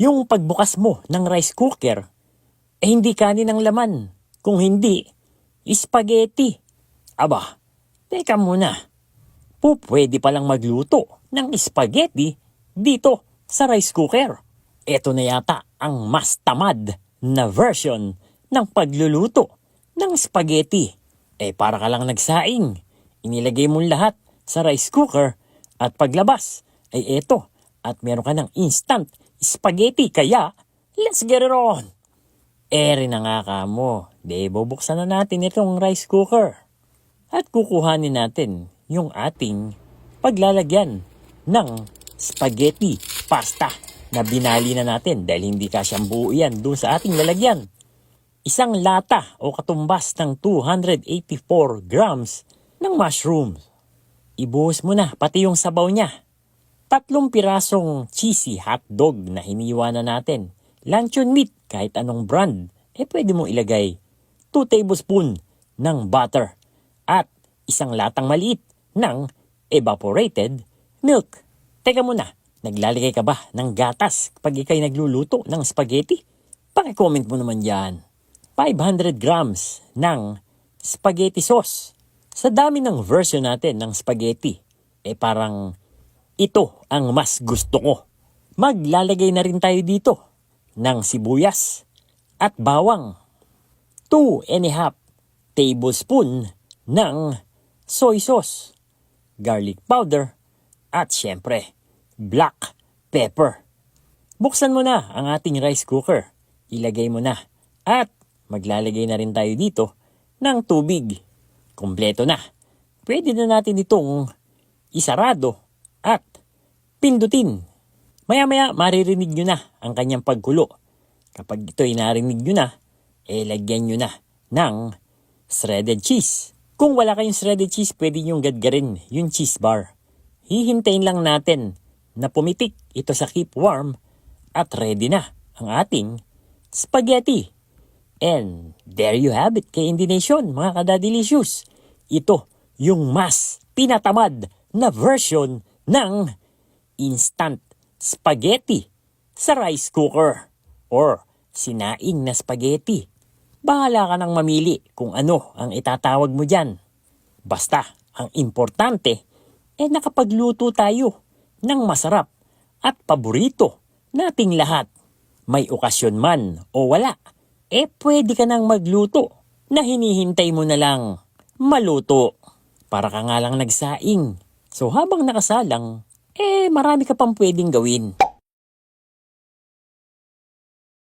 Yung pagbukas mo ng rice cooker, hindi kanin ang laman, kung hindi, spaghetti. Aba, teka muna, pwede palang magluto ng spaghetti dito sa rice cooker. Ito na yata ang mas tamad na version ng pagluluto ng spaghetti. Para ka lang nagsaing, inilagay mo lahat sa rice cooker at paglabas ay eto at meron ka ng instant spaghetti. Kaya, let's get it on! Rin na nga ka mo, bubuksan na natin itong rice cooker at kukuhanin natin yung ating paglalagyan ng spaghetti pasta na binali na natin dahil hindi kasyang buo yan doon sa ating lalagyan. Isang lata o katumbas ng 284 grams ng mushrooms. Ibuhos mo na pati yung sabaw niya. 3 pirasong cheesy hotdog na hiniwa na natin. Luncheon meat kahit anong brand, pwede mo ilagay. 2 tablespoon ng butter at isang latang maliit ng evaporated milk. Teka muna, naglalagay ka ba ng gatas kapag ikay nagluluto ng spaghetti? Paki-comment mo naman yan. 500 grams ng spaghetti sauce. Sa dami ng version natin ng spaghetti, parang ito ang mas gusto ko. Maglalagay na rin tayo dito ng sibuyas at bawang. 2½ tablespoon ng soy sauce, garlic powder, at syempre, black pepper. Buksan mo na ang ating rice cooker. Ilagay mo na at maglalagay na rin tayo dito ng tubig. Kompleto na. Pwede na natin itong isarado at pindutin. Maya-maya maririnig nyo na ang kanyang pagkulo. Kapag ito'y narinig nyo na, lagyan nyo na ng shredded cheese. Kung wala kayong shredded cheese, pwede nyo gadgarin yung cheese bar. Hihintayin lang natin na pumitik ito sa keep warm at ready na ang ating spaghetti. And there you have it, K&D Nation, mga kadadilicious. Ito yung mas pinatamad na version ng instant spaghetti sa rice cooker or sinaing na spaghetti. Bahala ka nang mamili kung ano ang itatawag mo dyan. Basta, ang importante, nakapagluto tayo ng masarap at paborito nating lahat. May okasyon man o wala, pwede ka nang magluto na hinihintay mo na lang maluto. Para ka nga lang nagsaing. So habang nakasalang, marami ka pang pwedeng gawin.